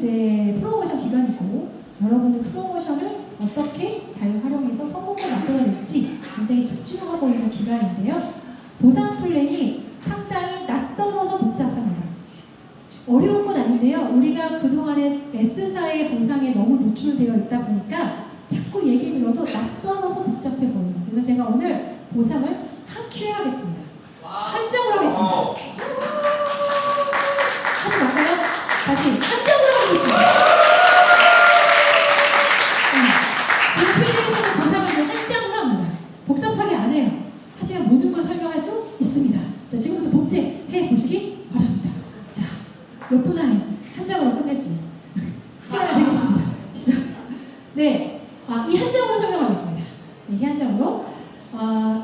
이제 프로모션 기간이고 여러분의 프로모션을 어떻게 잘 활용해서 성공을 만들어낼지 굉장히 집중하고 있는 기간인데요. 보상 플랜이 상당히 낯설어서 복잡합니다. 어려운 건 아닌데요. 우리가 그동안에 S사의 보상에 너무 노출되어 있다 보니까 자꾸 얘기 들어도 낯설어서 복잡해 보여요. 그래서 제가 오늘 보상을 한 큐에 하겠습니다. 한정으로 하겠습니다. 하지 마세요. 다시 한정으로 하겠습니다. PPT에서는 보상을 한정으로 합니다. 복잡하게 안 해요. 하지만 모든 걸 설명할 수 있습니다. 자, 지금부터 복제해 보시기 바랍니다. 자, 몇 분 안에 한정으로 끝냈지? 시간을 재겠습니다. 시작. 네, 이 한정으로 설명하겠습니다. 네, 이 한정으로.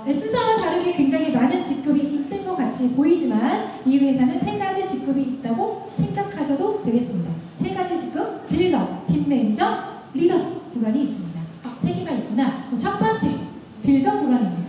S사와 다르게 굉장히 많은 직급이 있는 것 같이 보이지만 이 회사는 세 가지 직급이 있다고 생각하셔도 되겠습니다. 세 가지 직급, 빌더, 팀 매니저, 리더 구간이 있습니다. 세 개가 있구나. 그럼 첫 번째, 빌더 구간입니다.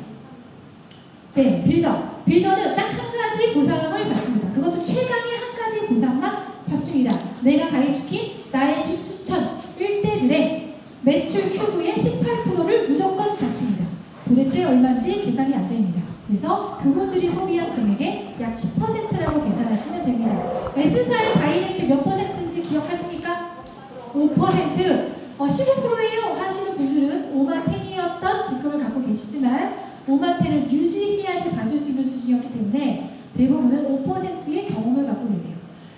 네, 빌더. 빌더는 딱 한 가지 보상을 받습니다. 그것도 최강의 한 가지 보상만 받습니다. 내가 가입시킨 나의 집 추천 1대들의 매출 큐브의 18%를 무조건 받습니다. 도대체 얼마인지 계산이 안 됩니다. 그래서 그분들이 소비한 금액의 약 10%라고 계산하시면 됩니다. S사의 다이렉트 몇 %인지 기억하십니까? 5%. 15%예요 하시는 분들은 5만 10이었던 직급을 갖고 계시지만 5만 10을 유지해야지 받을 수 있는 수준이었기 때문에 대부분은 5%의 경험을 갖고 계세요.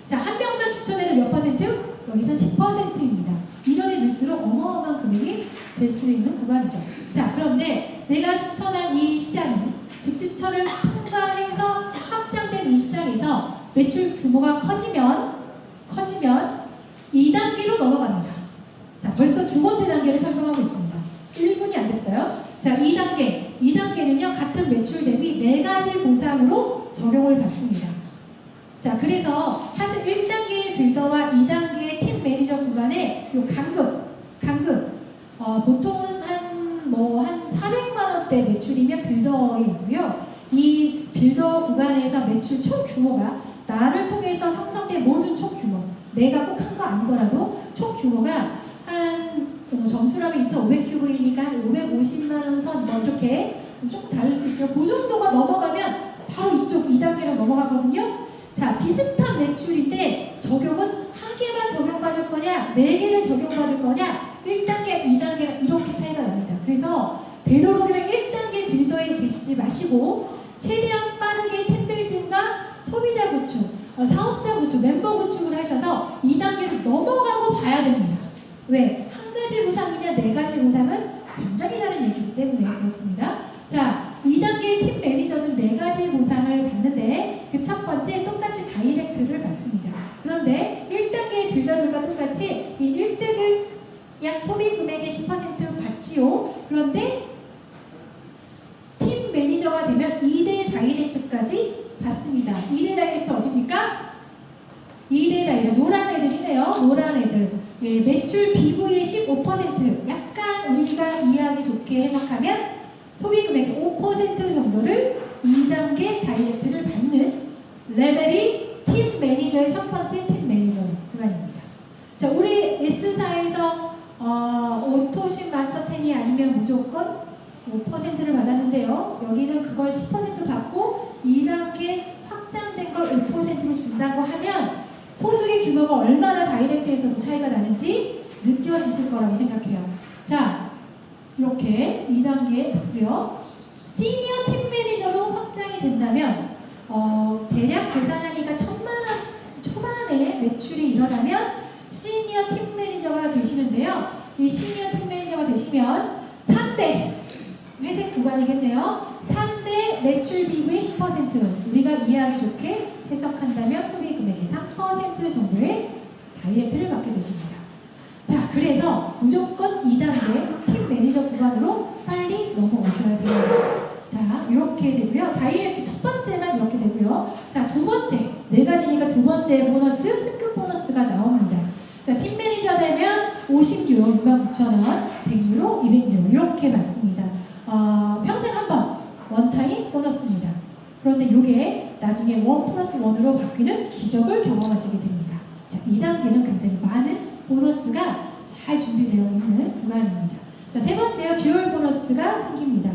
자, 한 명만 추천해도 몇 %? 여기선 10%입니다. 1년이 늘수록 어마어마한 금액이 될 수 있는 구간이죠. 자, 그런데 내가 추천한 이 시장이 집 추천을 통과해서 확장된 이 시장에서 매출 규모가 커지면 2단계로 넘어갑니다. 자, 벌써 두 번째 단계를 설명하고 있습니다. 1분이 안 됐어요. 자, 2단계는요, 같은 매출 대비 4가지 보상으로 적용을 받습니다. 자, 그래서 사실 1단계의 빌더와 2단계의 팀 매니저 구간에 요 간급, 보통은 한 400만 원대 매출이면 빌더에 있고요. 이 빌더 구간에서 매출 총 규모가 나를 통해서 형성된 모든 총 규모, 내가 꼭 한 거 아니더라도 총 규모가 한 점수라면 2,500큐브이니까 한 550만 원 선 이렇게 조금 다를 수 있죠. 그 정도가 넘어가면 바로 이쪽 2단계로 넘어가거든요. 자, 비슷한 매출인데 적용은 한 개만 적용받을 거냐, 4개를 적용받을 거냐, 1단계, 2단계가 이렇게 차이가 납니다. 그래서 되도록이면 1단계 빌더에 계시지 마시고 최대한 빠르게 팀빌딩과 소비자 구축, 사업자 구축, 멤버 구축을 하셔서 2단계로 넘어가고 봐야 됩니다. 왜? 한 가지 보상이냐 4가지 보상은 굉장히 다른 얘기이기 때문에 그렇습니다. 자, 2단계의 팀 매니저는 4가지 보상을 받는데 그 첫 번째 똑같이 다이렉트를 받습니다. 그런데 1단계의 빌더들과 똑같이 이 1대들 약 소비 금액의 10% 받지요. 그런데 팀 매니저가 되면 2대 다이렉트까지 받습니다. 2대 다이렉트 어딥니까? 2대 다이렉트 노란 애들이네요. 노란 애들. 예, 매출 BV의 15%, 약간 우리가 이해하기 좋게 해석하면 소비 금액의 5% 정도를 2단계 다이렉트를 받는 레벨이 팀 매니저의 첫 번째 팀 매니저 구간입니다. 자, 우리 S사에서 오토십 마스터 10이 아니면 무조건 5%를 받았는데요. 여기는 그걸 10% 받고 2단계 확장된 걸 5%로 준다고 하면 소득의 규모가 얼마나 다이렉트에서도 차이가 나는지 느껴지실 거라고 생각해요. 자, 이렇게 2단계 받고요. 시니어 팀 매니저로 확장이 된다면 대략 계산하니까 1,000만 원 초반에 매출이 일어나면 시니어 팀 매니저가 되시는데요. 이 시니어 팀 매니저가 되시면 3대 회색 구간이겠네요. 3대 매출 비율의 10%, 우리가 이해하기 좋게 해석한다면 소비 금액의 3% 정도의 다이렉트를 받게 되십니다. 자, 그래서 무조건 2단계 팀 매니저 구간으로 빨리 넘어오셔야 돼요. 자, 이렇게 되고요. 다이렉트 첫 번째만 이렇게 되고요. 자, 두 번째, 4가지니까 두 번째 보너스, 승급 보너스가 나옵니다. 자, 팀 매니저 되면 50유로, 69,000원, 100유로, 200유로 이렇게 받습니다. 평생 한 번, 원타임 보너스입니다. 그런데 이게 나중에 1+1으로 바뀌는 기적을 경험하시게 됩니다. 자, 2단계는 굉장히 많은 잘 준비되어 있는 구간입니다. 자, 세 번째요. 듀얼 보너스가 생깁니다.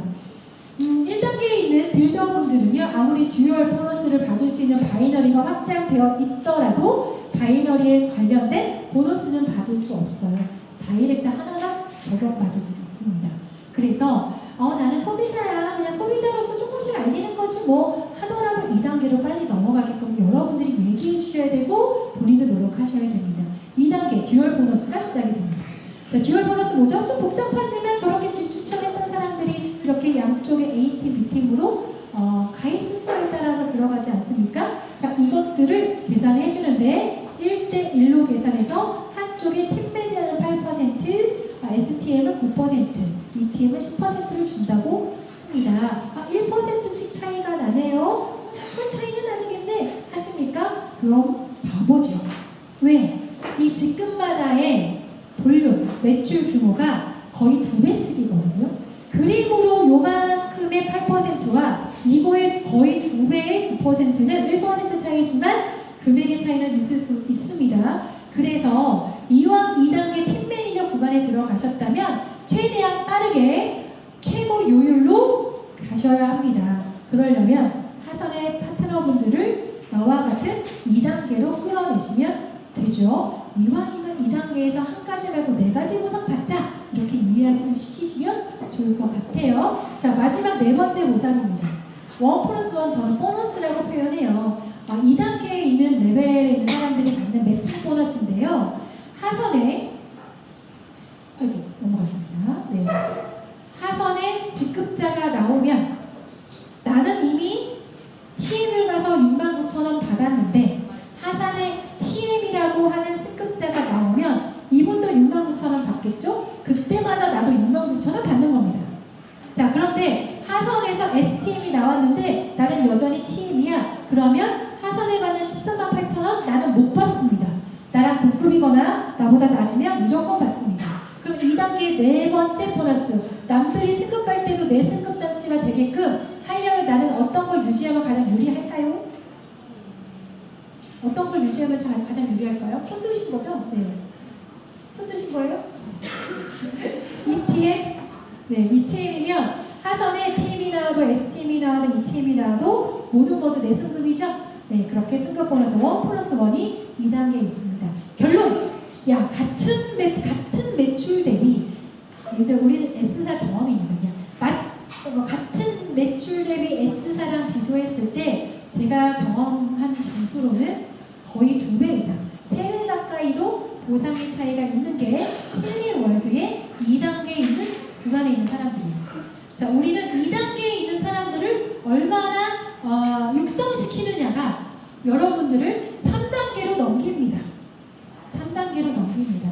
1단계에 있는 빌더분들은요, 아무리 듀얼 보너스를 받을 수 있는 바이너리가 확장되어 있더라도 바이너리에 관련된 보너스는 받을 수 없어요. 다이렉트 하나만 적용받을 수 있습니다. 그래서 나는 소비자야, 그냥 소비자로서 조금씩 알리는 거지 뭐 하더라도 2단계로 빨리 넘어가게끔 여러분들이 얘기해 주셔야 되고 본인도 노력하셔야 됩니다. 2단계 듀얼 보너스가 시작이 됩니다. 자, 듀얼 보너스 뭐죠? 좀 복잡하지만 저렇게 추천했던 사람들이 이렇게 양쪽에 A팀, B팀으로 가입 순서에 따라서 들어가지 않습니까? 자, 이것들을 계산해 주는데 1대1로 계산해서 한쪽에 팀 매지하는 8%, STM은 9%, ETM은 10%를 준다고 합니다. 1%씩 차이가 나네요. 큰 차이는 아니겠네 하십니까? 그럼 바보죠. 왜? 이 직급마다의 볼륨, 매출 규모가 거의 2배씩이거든요. 그림으로 요만큼의 8%와 이거의 거의 2배의 9%는 1% 차이지만 금액의 차이는 있을 수 있습니다. 그래서 이왕 2단계 팀 매니저 구간에 들어가셨다면 최대한 빠르게 최고 요율로 가셔야 합니다. 그러려면 하선의 파트너분들을 나와 같은 2단계로 끌어내시면 되죠. 이왕이면 2단계에서 한 가지 말고 4가지 보상 받자 이렇게 이해를 시키시면 좋을 것 같아요. 자, 마지막 4번째 보상입니다. 1+1 저는 보너스라고 표현해요. 2단계에 있는 레벨에 있는 사람들이 받는 매칭 보너스인데요. 하선에 넘어갔습니다. 네. 하선에 직급자가 나오면 나는 이미 TM을 가서 69,000원 받았는데 하산에 TM이라고 하는 승급자가 나오면 이분도 69,000원 받겠죠? 그때마다 나도 69,000원 받는 겁니다. 자, 그런데 하선에서 STM이 나왔는데 나는 여전히 TM이야. 그러면 하선에 받는 138,000원 나는 못 받습니다. 나랑 동급이거나 나보다 낮으면 무조건 받습니다. 그럼 2단계 4번째 보너스. 남들이 승급할 때도 내 승급 잔치가 되게끔 하려면 나는 어떤 걸 유지하면 가장 유리할까요? 어떤 걸 유지하면 가장 유리할까요? 손 드신 거죠? 네. 손 드신 거예요? ETM? 네, ETM이면 하선에 TM이 나와도 STM이 나와도 ETM이 나와도 모두 내 승급이죠? 네, 그렇게 승급 보너스 1+1이 2단계에 있습니다. 결론! 야, 같은 매출 대비 예를 들어 우리는 S사 경험이 있는 거냐 같은 매출 대비 S사랑 비교했을 때 제가 경험한 점수로는 거의 2배 이상 3배 가까이도 보상의 차이가 있는 게 힐링월드의 2단계에 있는 구간에 있는 사람들이에요. 자, 우리는 2단계에 있는 사람들을 얼마나 육성시키느냐가 여러분들을 3단계로 넘깁니다. 3단계로 넘깁니다.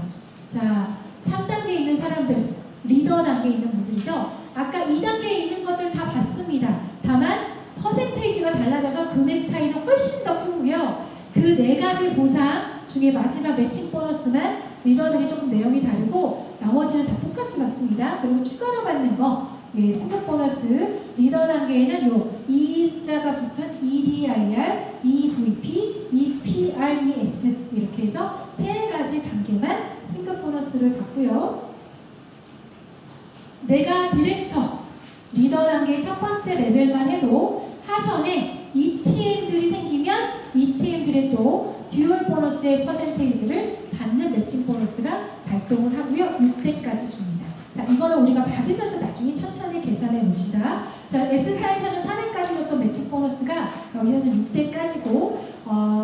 자, 3단계에 있는 사람들, 리더 단계에 있는 분들이죠. 아까 2단계에 있는 것들 다 봤습니다. 다만 퍼센테이지가 달라져서 금액 차이는 훨씬 더 크고요. 그 4가지 보상 중에 마지막 매칭 보너스만 리더들이 조금 내용이 다르고 나머지는 다 똑같이 받습니다. 그리고 추가로 받는 거 승급 보너스 리더 단계에는 요 E자가 붙은 EDIR, EVP, EPRES 이렇게 해서 3가지 단계만 승급 보너스를 받고요. 내가 디렉터 리더 단계 첫 번째 레벨만 해도 하선에 ETM들이 생기면 ETM들의 또 듀얼 보너스의 퍼센테이지를 받는 매칭 보너스가 발동을 하고요. 6대까지 줍니다. 자, 이거는 우리가 받으면서 나중에 천천히 계산해 봅시다. 자, S사에서는 4대까지 줬던 매칭 보너스가 여기서는 6대까지고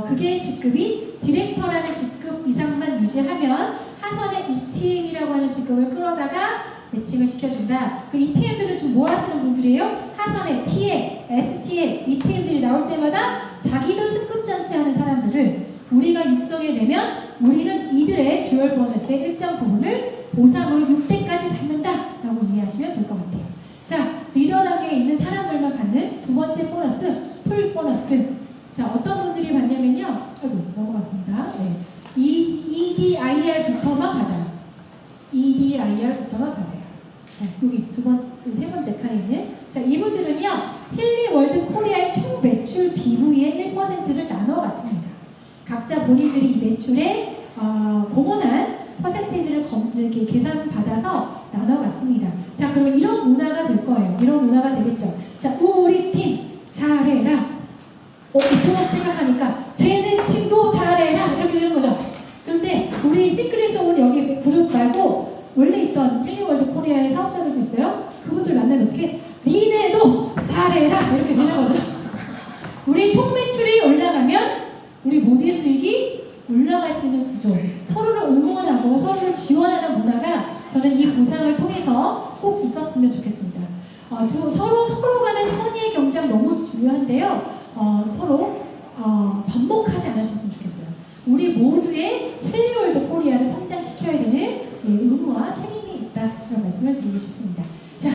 그게 직급이 디렉터라는 직급 이상만 유지하면 하선의 ETM이라고 하는 직급을 끌어다가 매칭을 시켜준다. 그 ETM들은 지금 뭐 하시는 분들이에요? 하선의 TM, STM, ETM들이 나올 때마다 자기도 승급 잔치하는 사람들을 우리가 육성해내면 우리는 이들의 듀얼 보너스의 일정 부분을 보상으로 6대까지 받는다라고 이해하시면 될 것 같아요. 자, 리더 단계에 있는 사람들만 받는 두 번째 보너스, 풀 보너스. 자, 어떤 분들이 받냐면요. 아이고, 넘어갔습니다. 네. EDIR부터만 받아요. EDIR부터만 받아요. 자, 여기 세 번째 칸에 있는. 자, 이분들은요, 힐링월드 코리아의 총 매출 BV의 1%를 나눠갔습니다. 각자 본인들이 이 매출에 공헌한 퍼센테이지를 이렇게 계산 받아서 나눠갔습니다. 자, 그러면 이런 문화가 될 거예요. 이런 문화가 되겠죠. 자, 우리 팀 잘해라. 보너스 생각하니까 쟤네 팀도 잘해라 이렇게 되는 거죠. 그런데 우리 시크릿에 온 여기 그룹 말고 원래 있던 힐링월드 코리아의 사업자들도 있어요. 그분들 만나면 어떻게 니네도 잘해라 이렇게 되는 거죠. 우리 총 매출이 올라가면 우리 모두의 수익이 올라갈 수 있는 구조, 서로를 응원하고 서로를 지원하는 문화가 저는 이 보상을 통해서 꼭 있었으면 좋겠습니다. 서로 간의 선의의 경쟁 너무 중요한데요. 서로 반복하지 않으셨으면